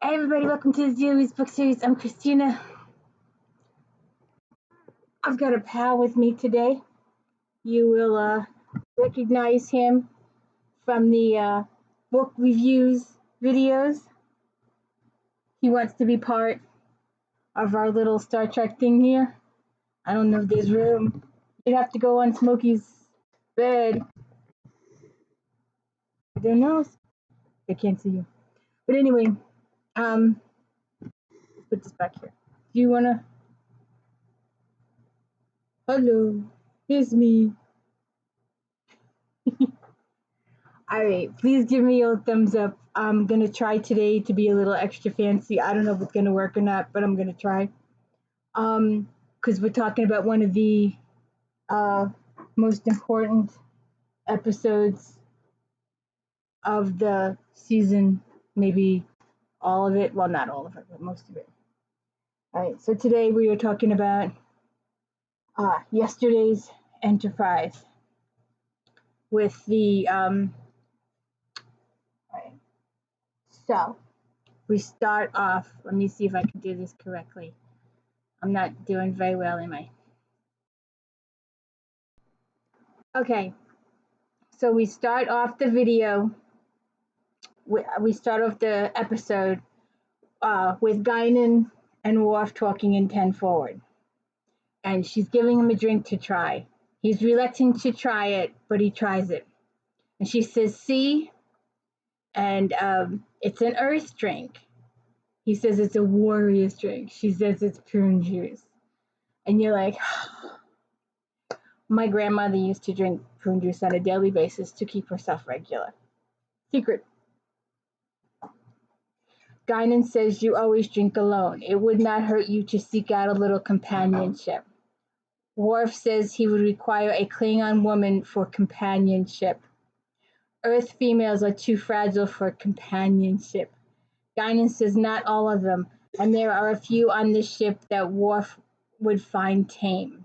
Hey everybody, welcome to the Julie's book series. I'm Christina. I've got a pal with me today. You will recognize him from the book reviews videos. He wants to be part of our little Star Trek thing here. I don't know if there's room. You'd have to go on Smokey's bed. I don't know. I can't see you. But anyway, let's put this back here. Do you wanna? Hello, it's me. Alright, please give me a thumbs up. I'm going to try today to be a little extra fancy. I don't know if it's going to work or not, but I'm going to try. Because we're talking about one of the most important episodes of the season. Maybe all of it. Well, not all of it, but most of it. Alright, so today we are talking about yesterday's Enterprise with the... So, we start off, let me see if I can do this correctly. I'm not doing very well, am I? Okay, so we start off the video, we start off the episode with Guinan and Worf talking in 10 forward. And she's giving him a drink to try. He's reluctant to try it, but he tries it. And she says, see? And it's an Earth drink. He says it's a warrior's drink. She says it's prune juice. And you're like, my grandmother used to drink prune juice on a daily basis to keep herself regular. Secret. Guinan says you always drink alone. It would not hurt you to seek out a little companionship. Worf says he would require a Klingon woman for companionship. Earth females are too fragile for companionship. Guinan says not all of them, and there are a few on this ship that Worf would find tame.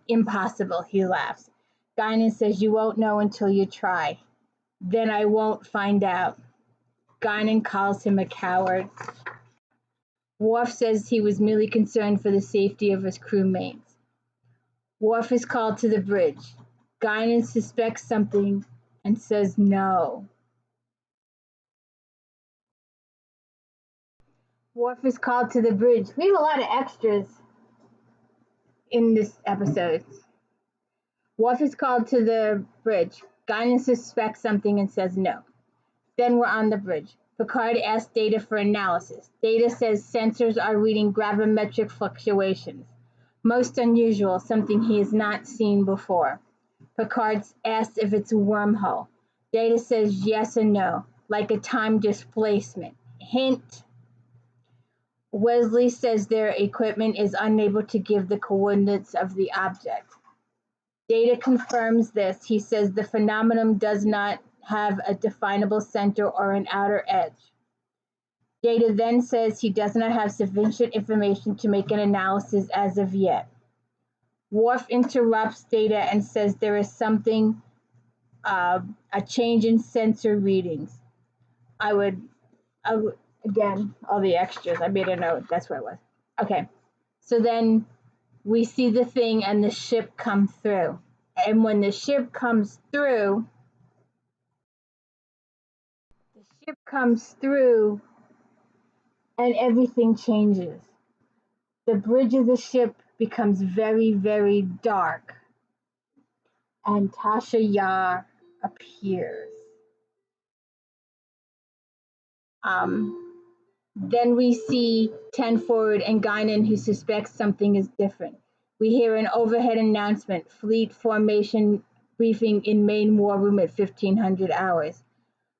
Impossible, he laughs. Guinan says you won't know until you try. Then I won't find out. Guinan calls him a coward. Worf says he was merely concerned for the safety of his crewmates. Worf is called to the bridge. Guinan suspects something and says no. Worf is called to the bridge. We have a lot of extras in this episode. Worf is called to the bridge. Guinan suspects something and says no. Then we're on the bridge. Picard asks Data for analysis. Data says sensors are reading gravimetric fluctuations. Most unusual, something he has not seen before. Picard asks if it's a wormhole. Data says yes and no, like a time displacement. Hint. Wesley says their equipment is unable to give the coordinates of the object. Data confirms this. He says the phenomenon does not have a definable center or an outer edge. Data then says he does not have sufficient information to make an analysis as of yet. Worf interrupts Data and says there is something, a change in sensor readings. I would again, all the extras. I made a note. That's where it was. Okay. So then we see the thing and the ship come through. And when the ship comes through, and everything changes. The bridge of the ship becomes very, very dark. And Tasha Yar appears. Then we see 10 forward and Guinan, who suspects something is different. We hear an overhead announcement, fleet formation briefing in main war room at 1500 hours.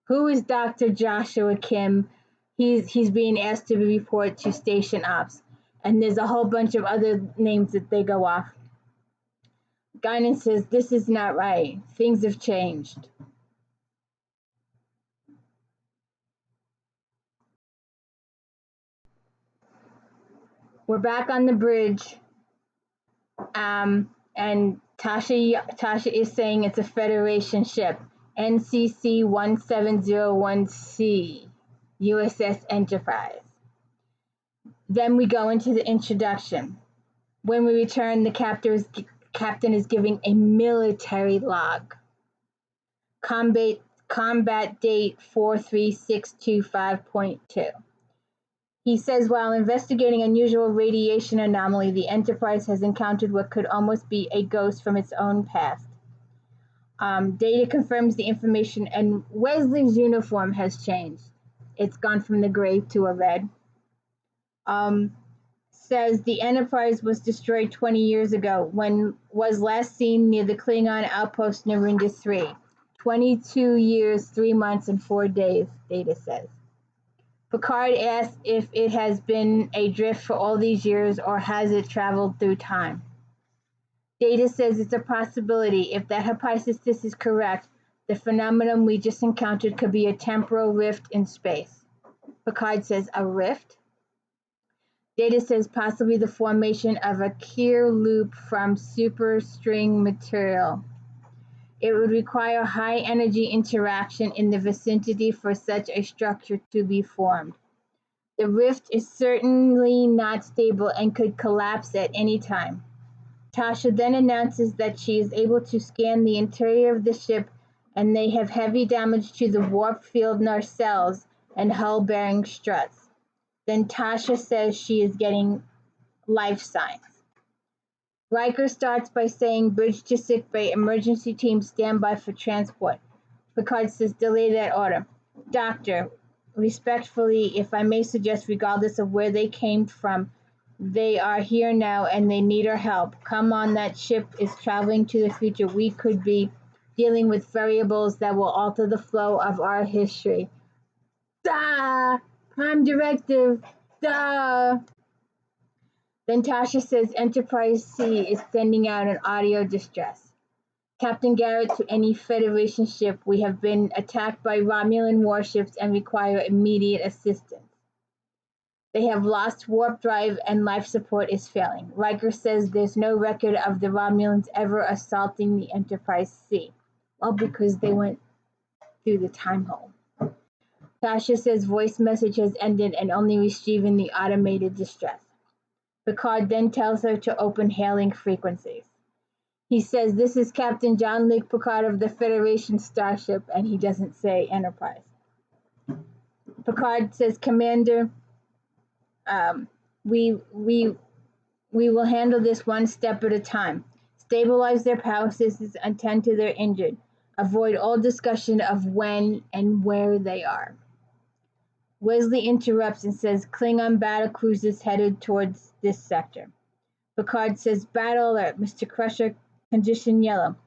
Who is Dr. Joshua Kim? He's being asked to report to station ops. And there's a whole bunch of other names that they go off. Guinan says, this is not right. Things have changed. We're back on the bridge, and Tasha is saying it's a Federation ship, NCC 1701C. USS Enterprise. Then we go into the introduction. When we return, the captain is giving a military log. Combat date 43625.2. He says while investigating unusual radiation anomaly, the Enterprise has encountered what could almost be a ghost from its own past. Data confirms the information, and Wesley's uniform has changed. It's gone from the gray to a red. Says the Enterprise was destroyed 20 years ago when was last seen near the Klingon outpost Narinda 3. 22 years, 3 months, and 4 days, Data says. Picard asks if it has been adrift for all these years or has it traveled through time. Data says it's a possibility. If that hypothesis is correct, the phenomenon we just encountered could be a temporal rift in space. Picard says, a rift? Data says possibly the formation of a Keir loop from superstring material. It would require high energy interaction in the vicinity for such a structure to be formed. The rift is certainly not stable and could collapse at any time. Tasha then announces that she is able to scan the interior of the ship and they have heavy damage to the warp field nacelles and hull bearing struts. Then Tasha says she is getting life signs. Riker starts by saying, bridge to sickbay, emergency team stand by for transport. Picard says, delay that order. Doctor, respectfully, if I may suggest, regardless of where they came from, they are here now and they need our help. Come on, that ship is traveling to the future. We could be dealing with variables that will alter the flow of our history. Duh! Prime directive, duh! Then Tasha says Enterprise C is sending out an audio distress. Captain Garrett, to any Federation ship, we have been attacked by Romulan warships and require immediate assistance. They have lost warp drive and life support is failing. Riker says there's no record of the Romulans ever assaulting the Enterprise C. Well, because they went through the time hole. Tasha says voice message has ended and only receiving the automated distress. Picard then tells her to open hailing frequencies. He says this is Captain Jean-Luc Picard of the Federation starship, and he doesn't say Enterprise. Picard says, Commander, we will handle this one step at a time. Stabilize their power systems and tend to their injured. Avoid all discussion of when and where they are. Wesley interrupts and says Klingon battle cruisers headed towards this sector. Picard says, battle alert, Mr. Crusher, condition yellow.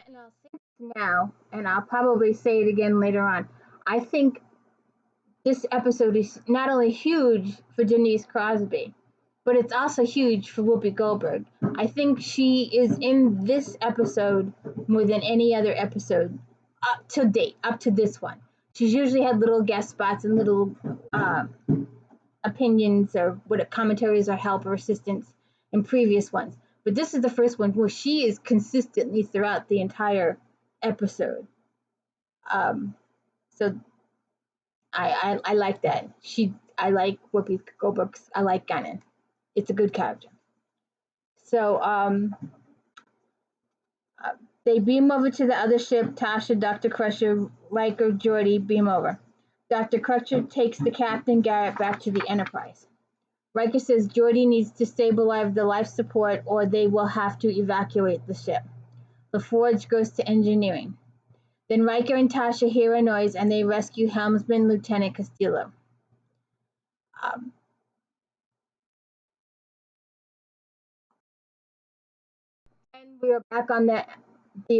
And I'll say this now, and I'll probably say it again later on. I think this episode is not only huge for Denise Crosby, but it's also huge for Whoopi Goldberg. I think she is in this episode more than any other episode up to date, up to this one. She's usually had little guest spots and little opinions or what commentaries or help or assistance in previous ones. But this is the first one where she is consistently throughout the entire episode. So I like that. I like Whoopi Goldberg. I like Gannon. It's a good character. So they beam over to the other ship. Tasha, Dr. Crusher, Riker, Geordi beam over. Dr. Crusher takes the Captain Garrett back to the Enterprise. Riker says Geordi needs to stabilize the life support or they will have to evacuate the ship. LaForge goes to engineering. Then Riker and Tasha hear a noise and they rescue helmsman Lieutenant Castillo. And we are back on the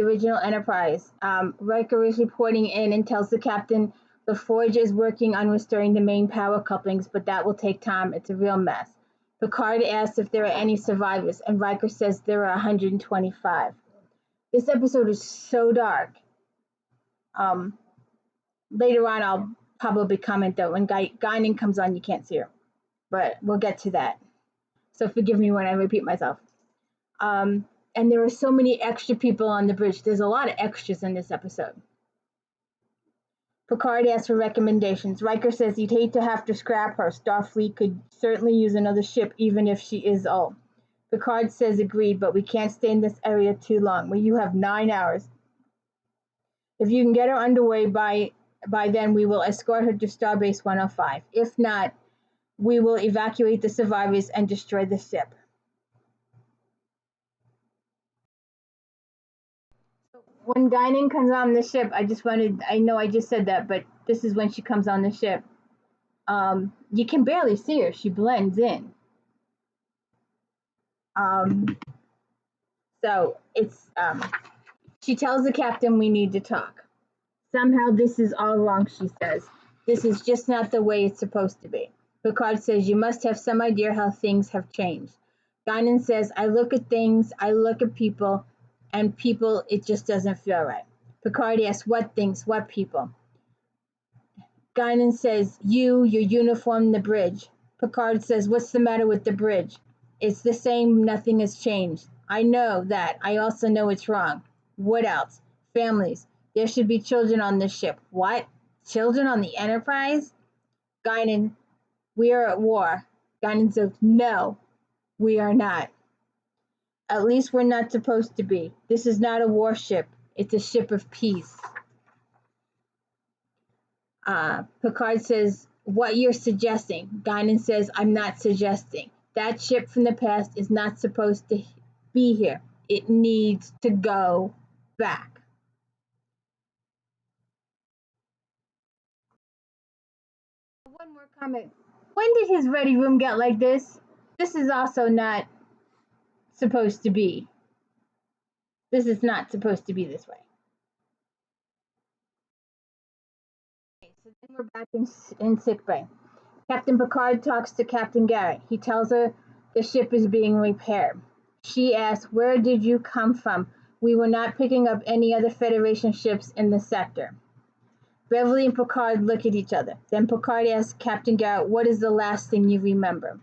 original Enterprise. Riker is reporting in and tells the captain the Forge is working on restoring the main power couplings, but that will take time. It's a real mess. Picard asks if there are any survivors, and Riker says there are 125. This episode is so dark. Later on, I'll probably comment that when Guinan comes on, you can't see her. But we'll get to that. So forgive me when I repeat myself. And there are so many extra people on the bridge. There's a lot of extras in this episode. Picard asks for recommendations. Riker says he'd hate to have to scrap her. Starfleet could certainly use another ship, even if she is old. Picard says agreed, but we can't stay in this area too long. Well, you have 9 hours. If you can get her underway by then, we will escort her to Starbase 105. If not, we will evacuate the survivors and destroy the ship. When Guinan comes on the ship, I know I just said that, but this is when she comes on the ship. You can barely see her. She blends in. So she tells the captain we need to talk. Somehow this is all wrong, she says. This is just not the way it's supposed to be. Picard says you must have some idea how things have changed. Guinan says I look at things, I look at people, and people, it just doesn't feel right. Picard asks what things, what people. Guinan says your uniform, the bridge. Picard says what's the matter with the bridge? It's the same, nothing has changed. I know that. I also know it's wrong. What else? Families. There should be children on this ship. What? Children on the Enterprise? Guinan, we are at war. Guinan says, no, we are not. At least we're not supposed to be. This is not a warship. It's a ship of peace. Picard says, what you're suggesting. Guinan says, I'm not suggesting. That ship from the past is not supposed to be here. It needs to go back. One more comment. When did his ready room get like this? This is also not supposed to be. This is not supposed to be this way. Okay, so then we're back in sickbay. Captain Picard talks to Captain Garrett. He tells her the ship is being repaired. She asks, where did you come from? We were not picking up any other Federation ships in the sector. Beverly and Picard look at each other. Then Picard asks Captain Garrett, what is the last thing you remember?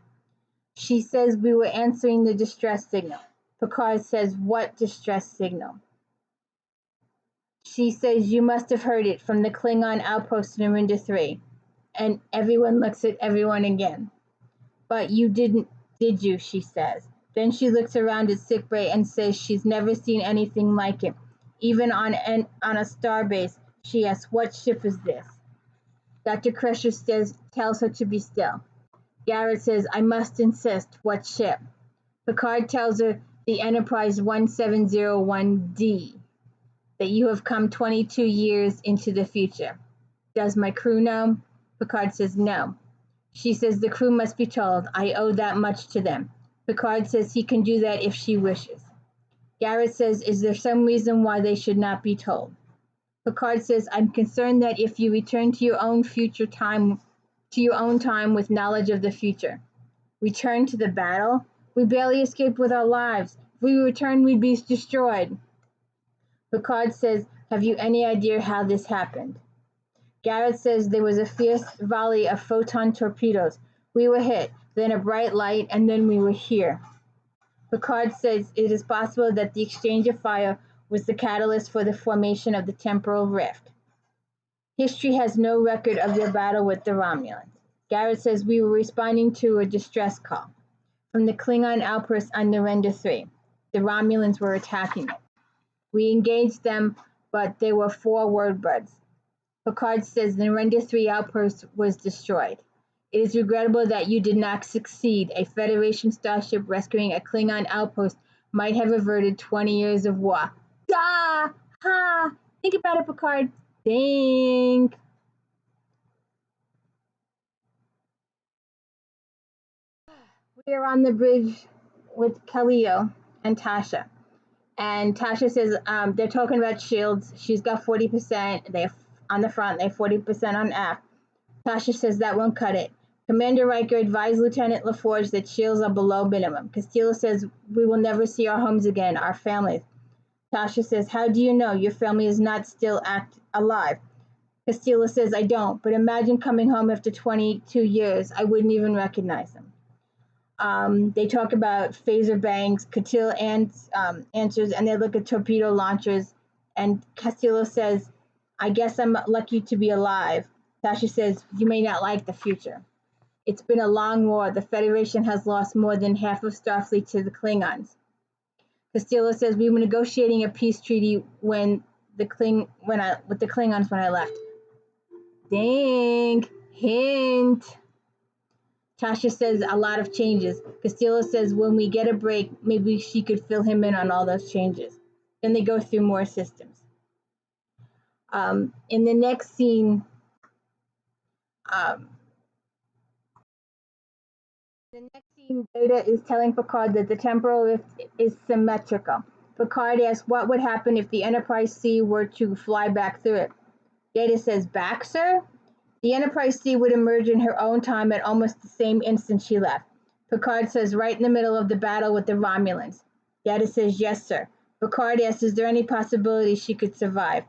She says we were answering the distress signal. Picard says, what distress signal? She says, you must have heard it from the Klingon outpost in Narinda 3. And everyone looks at everyone again. But you didn't, did you? She says. Then she looks around at sickbay and says she's never seen anything like it. Even on a starbase, she asks, what ship is this? Dr. Crusher tells her to be still. Garrett says, I must insist, what ship? Picard tells her the Enterprise 1701D, that you have come 22 years into the future. Does my crew know? Picard says no. She says the crew must be told. I owe that much to them. Picard says he can do that if she wishes. Garrett says, is there some reason why they should not be told? Picard says, I'm concerned that if you return to your own future time, to your own time with knowledge of the future. Return to the battle? We barely escaped with our lives. If we return, we'd be destroyed. Picard says, have you any idea how this happened? Garrett says there was a fierce volley of photon torpedoes. We were hit, then a bright light, and then we were here. Picard says it is possible that the exchange of fire was the catalyst for the formation of the temporal rift. History has no record of their battle with the Romulans. Garrett says we were responding to a distress call from the Klingon outpost on Narinda 3. The Romulans were attacking it. We engaged them, but they were 4 wordbirds. Picard says the Narinda 3 outpost was destroyed. It is regrettable that you did not succeed. A Federation starship rescuing a Klingon outpost might have averted 20 years of war. Ah! Ha! Think about it, Picard. Think. We are on the bridge with Khalil and Tasha. And Tasha says they're talking about shields. She's got 40%. They have on the front. They have 40% on aft. Tasha says that won't cut it. Commander Riker advised Lieutenant LaForge that shields are below minimum. Castillo says we will never see our homes again, our families. Tasha says, how do you know your family is not still alive? Castillo says, I don't, but imagine coming home after 22 years. I wouldn't even recognize them. They talk about phaser banks. Castillo answers, and they look at torpedo launchers. And Castillo says, I guess I'm lucky to be alive. Tasha says, you may not like the future. It's been a long war. The Federation has lost more than half of Starfleet to the Klingons. Castillo says, we were negotiating a peace treaty with the Klingons when I left. Dang. Hint. Tasha says a lot of changes. Castillo says when we get a break, maybe she could fill him in on all those changes. Then they go through more systems. In the next scene, Data is telling Picard that the temporal rift is symmetrical. Picard asks what would happen if the Enterprise C were to fly back through it. Data says, back, sir? The Enterprise C would emerge in her own time at almost the same instant she left. Picard says, right in the middle of the battle with the Romulans. Data says, yes, sir. Picard asks, is there any possibility she could survive?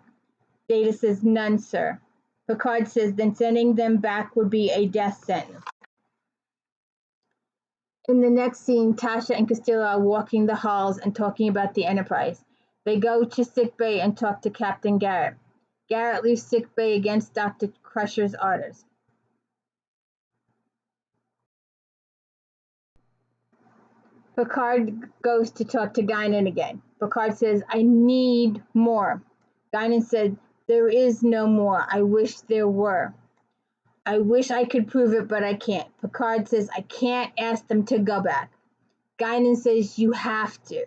Data says, none, sir. Picard says, then sending them back would be a death sentence. In the next scene, Tasha and Castillo are walking the halls and talking about the Enterprise. They go to sickbay and talk to Captain Garrett. Garrett leaves sickbay against Dr. Crusher's orders. Picard goes to talk to Guinan again. Picard says, I need more. Guinan said, there is no more. I wish there were. I wish I could prove it, but I can't. Picard says, I can't ask them to go back. Guinan says, you have to.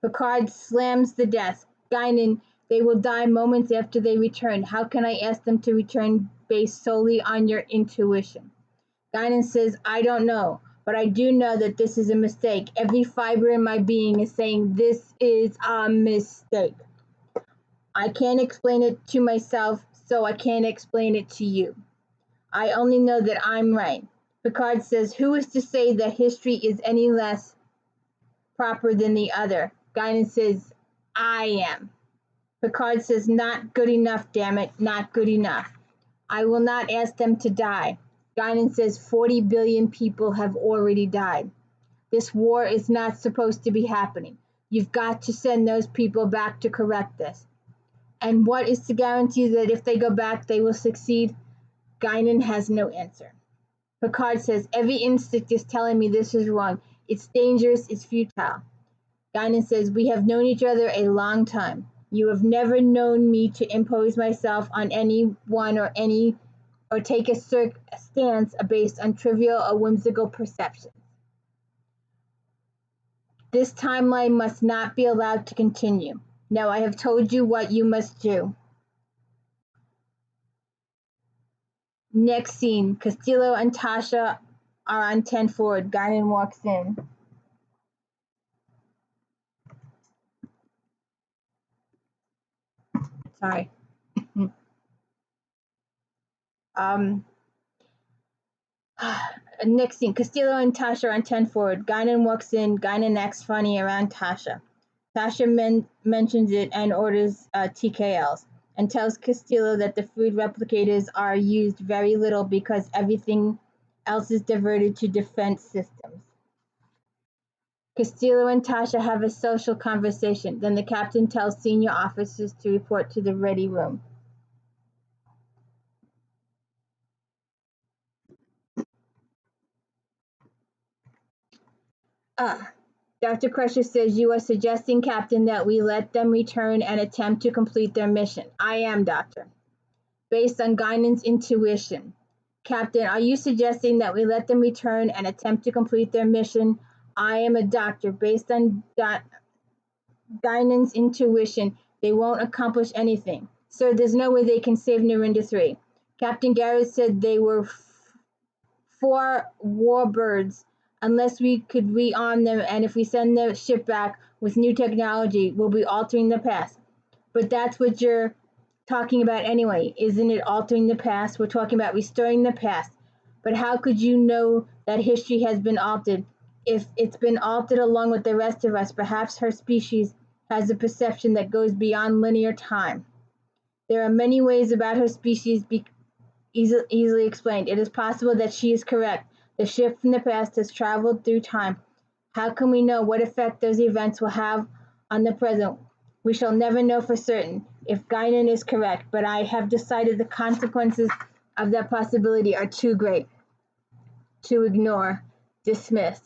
Picard slams the desk. Guinan, they will die moments after they return. How can I ask them to return based solely on your intuition? Guinan says, I don't know, but I do know that this is a mistake. Every fiber in my being is saying this is a mistake. I can't explain it to myself, so I can't explain it to you. I only know that I'm right. Picard says, who is to say that history is any less proper than the other? Guinan says, I am. Picard says, not good enough, damn it, not good enough. I will not ask them to die. Guinan says 40 billion people have already died. This war is not supposed to be happening. You've got to send those people back to correct this. And what is to guarantee that if they go back, they will succeed? Guinan has no answer. Picard says, every instinct is telling me this is wrong. It's dangerous, it's futile. Guinan says, we have known each other a long time. You have never known me to impose myself on anyone or take a stance based on trivial or whimsical perceptions. This timeline must not be allowed to continue. Now I have told you what you must do. Next scene, Castillo and Tasha are on 10 forward. Guinan walks in. Sorry. Next scene, Castillo and Tasha are on 10 forward. Guinan walks in. Guinan acts funny around Tasha. Tasha mentions it and orders TKLs and tells Castillo that the food replicators are used very little because everything else is diverted to defense systems. Castillo and Tasha have a social conversation. Then the captain tells senior officers to report to the ready room. Dr. Crusher says, you are suggesting, Captain, that we let them return and attempt to complete their mission. I am, Doctor. Based on Guinan's intuition. Captain, are you suggesting that we let them return and attempt to complete their mission? I am a doctor. Based on Guinan's intuition, they won't accomplish anything. Sir, there's no way they can save Narinda 3. Captain Garrett said they were 4 warbirds unless we could rearm them, and if we send the ship back with new technology, we'll be altering the past. But that's what you're talking about anyway. Isn't it altering the past? We're talking about restoring the past. But how could you know that history has been altered? If it's been altered along with the rest of us, perhaps her species has a perception that goes beyond linear time. There are many ways about her species easily explained. It is possible that she is correct. The ship from the past has traveled through time. How can we know what effect those events will have on the present? We shall never know for certain if Guinan is correct, but I have decided the consequences of that possibility are too great to ignore, dismiss.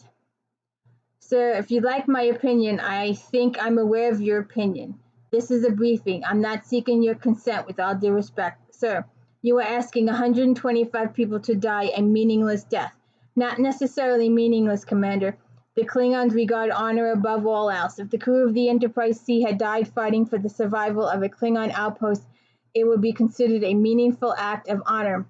Sir, if you like my opinion, I think I'm aware of your opinion. This is a briefing. I'm not seeking your consent with all due respect. Sir, you are asking 125 people to die a meaningless death. Not necessarily meaningless, Commander. The Klingons regard honor above all else. If the crew of the Enterprise C had died fighting for the survival of a Klingon outpost, it would be considered a meaningful act of honor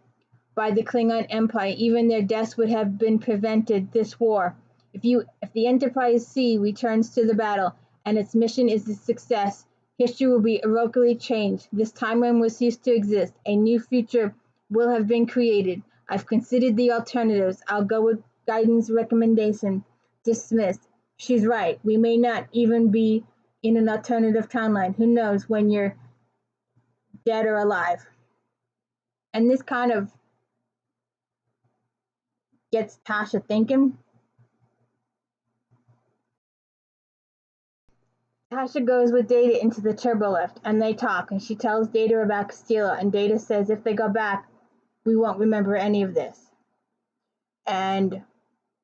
by the Klingon Empire. Even their deaths would have been prevented this war. If the Enterprise C returns to the battle and its mission is a success, history will be irrevocably changed. This timeline will cease to exist. A new future will have been created. I've considered the alternatives. I'll go with Guidance recommendation. Dismissed. She's right. We may not even be in an alternative timeline. Who knows when you're dead or alive? And this kind of gets Tasha thinking. Tasha goes with Data into the turbolift, and they talk, and she tells Data about Castillo, and Data says if they go back, we won't remember any of this. And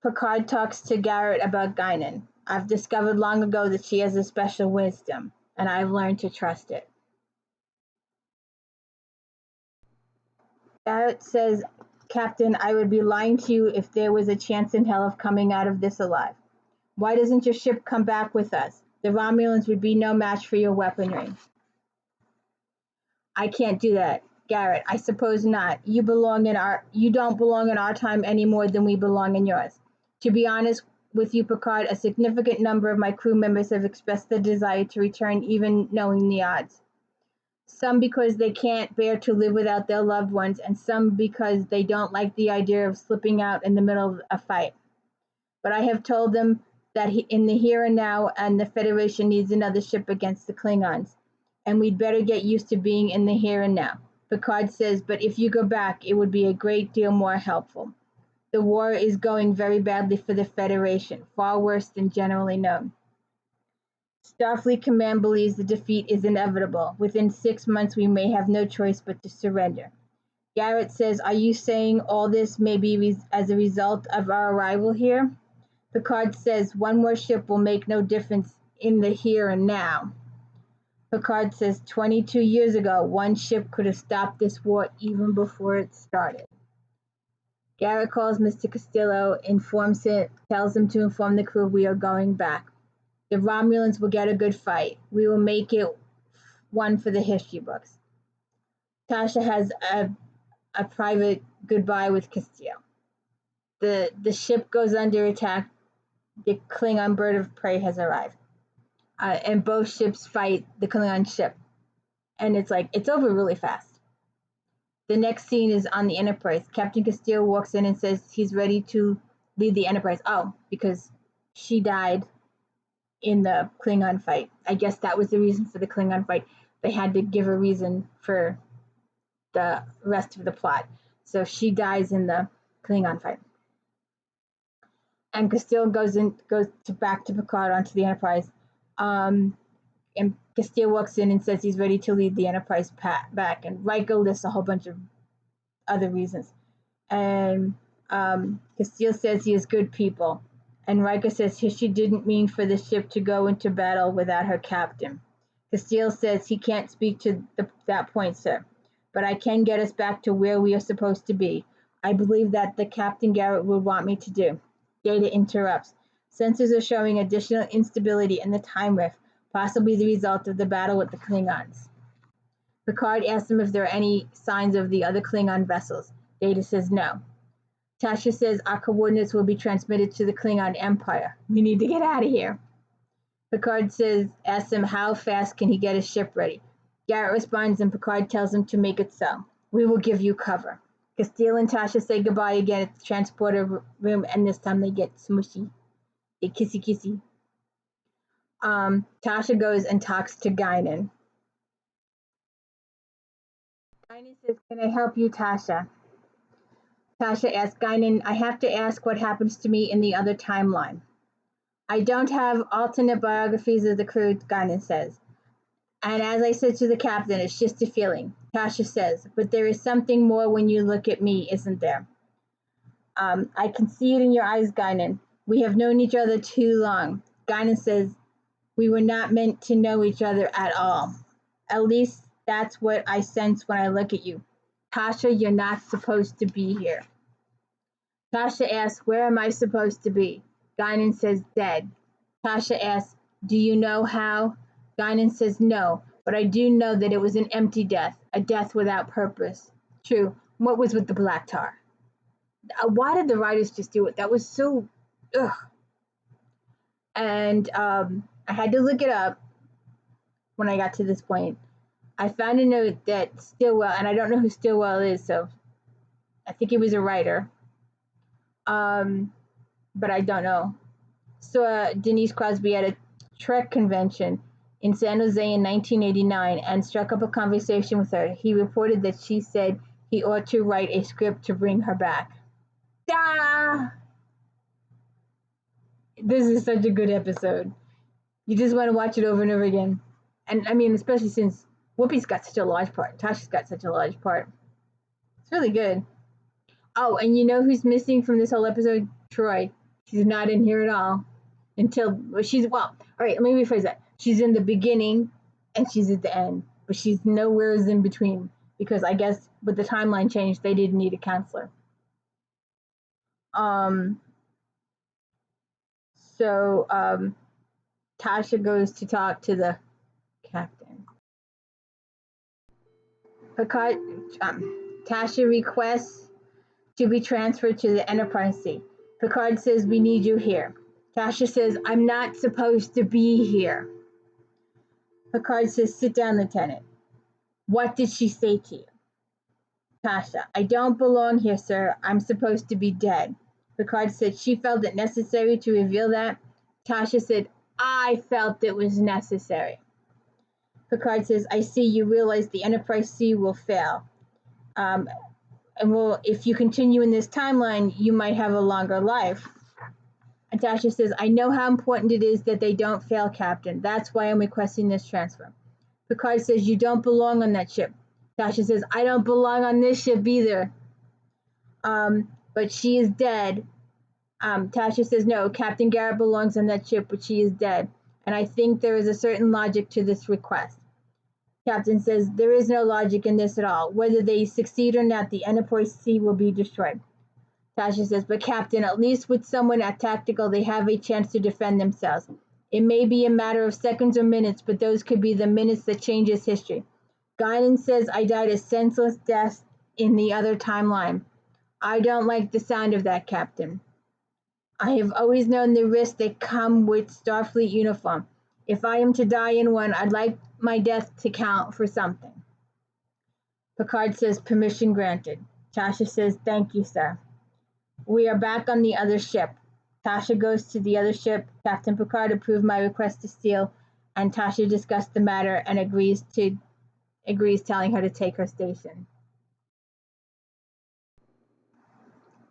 Picard talks to Garrett about Guinan. I've discovered long ago that she has a special wisdom, and I've learned to trust it. Garrett says, Captain, I would be lying to you if there was a chance in hell of coming out of this alive. Why doesn't your ship come back with us? The Romulans would be no match for your weaponry. I can't do that. Garrett, I suppose not. You don't belong in our time any more than we belong in yours. To be honest with you, Picard, a significant number of my crew members have expressed the desire to return even knowing the odds. Some because they can't bear to live without their loved ones, and some because they don't like the idea of slipping out in the middle of a fight. But I have told them that in the here and now, and the Federation needs another ship against the Klingons, and we'd better get used to being in the here and now. Picard says, but if you go back, it would be a great deal more helpful. The war is going very badly for the Federation, far worse than generally known. Starfleet Command believes the defeat is inevitable. Within 6 months, we may have no choice but to surrender. Garrett says, are you saying all this may be as a result of our arrival here? Picard says, one more ship will make no difference in the here and now. Picard says, 22 years ago, one ship could have stopped this war even before it started. Garrett calls Mr. Castillo, tells him to inform the crew we are going back. The Romulans will get a good fight. We will make it one for the history books. Tasha has a private goodbye with Castillo. The ship goes under attack. The Klingon bird of prey has arrived. And both ships fight the Klingon ship. And it's over really fast. The next scene is on the Enterprise. Captain Castillo walks in and says he's ready to lead the Enterprise. Oh, because she died in the Klingon fight. I guess that was the reason for the Klingon fight. They had to give a reason for the rest of the plot. So she dies in the Klingon fight. And Castillo goes back to Picard onto the Enterprise. And Castillo walks in and says he's ready to lead the Enterprise back. And Riker lists a whole bunch of other reasons. And Castillo says he has good people. And Riker says history didn't mean for the ship to go into battle without her captain. Castillo says he can't speak to that point, sir. But I can get us back to where we are supposed to be. I believe that the Captain Garrett would want me to do. Data interrupts. Sensors are showing additional instability in the time rift, possibly the result of the battle with the Klingons. Picard asks him if there are any signs of the other Klingon vessels. Data says no. Tasha says our coordinates will be transmitted to the Klingon Empire. We need to get out of here. Picard asks him how fast can he get his ship ready. Garrett responds and Picard tells him to make it so. We will give you cover. Castillo and Tasha say goodbye again at the transporter room, and this time they get smushy. They kissy. Tasha goes and talks to Guinan. Guinan says, can I help you, Tasha? Tasha asks Guinan, I have to ask what happens to me in the other timeline. I don't have alternate biographies of the crew, Guinan says. And as I said to the captain, it's just a feeling. Tasha says, but there is something more when you look at me, isn't there? I can see it in your eyes, Guinan. We have known each other too long. Guinan says, we were not meant to know each other at all. At least that's what I sense when I look at you. Tasha, you're not supposed to be here. Tasha asks, where am I supposed to be? Guinan says, dead. Tasha asks, do you know how? Guinan says, no, but I do know that it was an empty death, a death without purpose. True. What was with the black tar? Why did the writers just do it? That was so, ugh. And I had to look it up when I got to this point. I found a note that Stillwell, and I don't know who Stillwell is, so I think he was a writer, but I don't know. So Denise Crosby at a Trek convention in San Jose in 1989 and struck up a conversation with her. He reported that she said he ought to write a script to bring her back. Ah! This is such a good episode. You just want to watch it over and over again. And I mean, especially since Whoopi's got such a large part. Tasha's got such a large part. It's really good. Oh, and you know who's missing from this whole episode? Troy. She's not in here at all. All right, let me rephrase that. She's in the beginning and she's at the end, but she's nowhere in between because I guess with the timeline change, they didn't need a counselor. So Tasha goes to talk to the captain. Picard, Tasha requests to be transferred to the Enterprise C. Picard says, we need you here. Tasha says, I'm not supposed to be here. Picard says, sit down, Lieutenant. What did she say to you? Tasha, I don't belong here, sir. I'm supposed to be dead. Picard said she felt it necessary to reveal that. Tasha said, I felt it was necessary. Picard says, I see you realize the Enterprise C will fail. And if you continue in this timeline, you might have a longer life. And Tasha says, I know how important it is that they don't fail, Captain. That's why I'm requesting this transfer. Picard says, you don't belong on that ship. Tasha says, I don't belong on this ship either. But she is dead. Tasha says, no, Captain Garrett belongs on that ship, but she is dead. And I think there is a certain logic to this request. Captain says, there is no logic in this at all. Whether they succeed or not, the Enterprise C will be destroyed. Tasha says, but Captain, at least with someone at tactical, they have a chance to defend themselves. It may be a matter of seconds or minutes, but those could be the minutes that changes history. Guinan says I died a senseless death in the other timeline. I don't like the sound of that, Captain. I have always known the risks that come with Starfleet uniform. If I am to die in one, I'd like my death to count for something. Picard says, permission granted. Tasha says, thank you, sir. We are back on the other ship. Tasha goes to the other ship. Captain Picard approved my request to steal, and Tasha discussed the matter and agrees, telling her to take her station.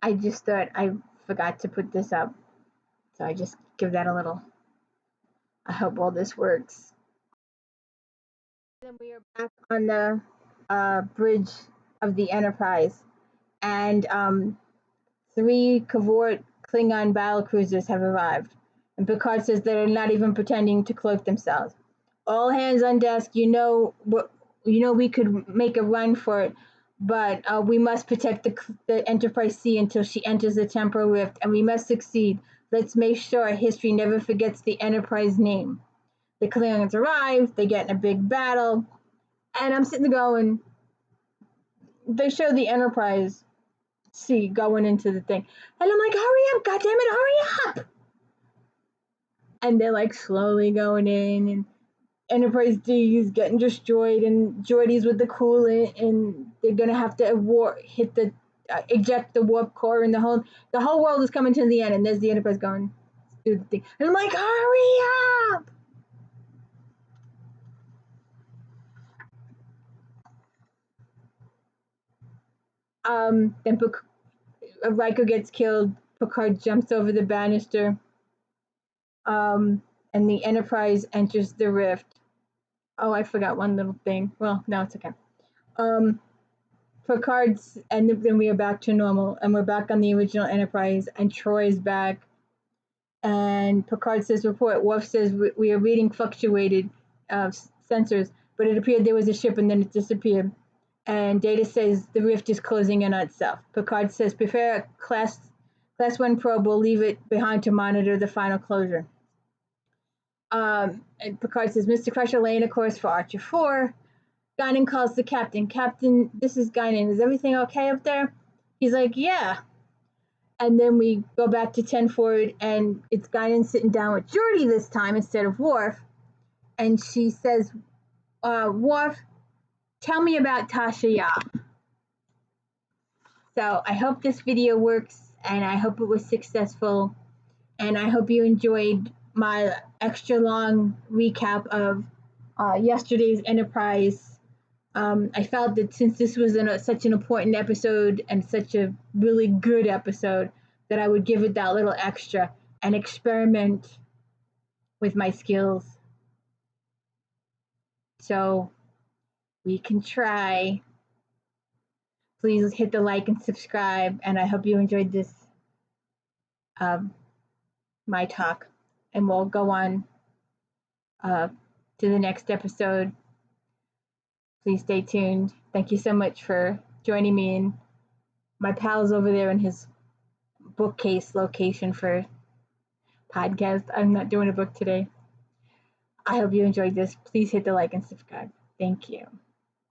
I just thought I forgot to put this up, so I just give that a little. I hope all this works. Then we are back on the bridge of the Enterprise, and 3 covert Klingon battlecruisers have arrived. And Picard says they're not even pretending to cloak themselves. All hands on deck. You know we could make a run for it, but we must protect the Enterprise C until she enters the temporal rift, and we must succeed. Let's make sure history never forgets the Enterprise name. The Klingons arrive. They get in a big battle, and I'm sitting there going, they show the Enterprise C going into the thing, and I'm like, hurry up, goddammit, hurry up! And they're like slowly going in, and Enterprise D is getting destroyed, and Geordi's with the coolant, and they're gonna have to eject the warp core, and the whole world is coming to the end, and there's the Enterprise going through the thing, and I'm like, hurry up! Then Riker gets killed. Picard jumps over the banister, and the Enterprise enters the rift. Oh, I forgot one little thing. Well, no, it's okay. Picard's, and then we are back to normal, and we're back on the original Enterprise, and Troy's back, and Picard says, report. Worf says, we are reading fluctuated sensors, but it appeared there was a ship and then it disappeared. And Data says the rift is closing in on itself. Picard says, prepare a class 1 probe, we'll leave it behind to monitor the final closure. And Picard says, Mr. Crusher laying a course for Archer 4. Guinan calls the captain. Captain, this is Guinan. Is everything okay up there? He's like, yeah. And then we go back to 10 forward, and it's Guinan sitting down with Geordi this time instead of Worf. And she says, Worf, tell me about Tasha Yar. So I hope this video works, and I hope it was successful, and I hope you enjoyed my extra long recap of yesterday's Enterprise. I felt that since this was such an important episode and such a really good episode, that I would give it that little extra and experiment with my skills. So we can try. Please hit the like and subscribe, and I hope you enjoyed this, my talk, and we'll go on to the next episode. Please stay tuned. Thank you so much for joining me, and my pal's over there in his bookcase location for podcast. I'm not doing a book today. I hope you enjoyed this. Please hit the like and subscribe. Thank you.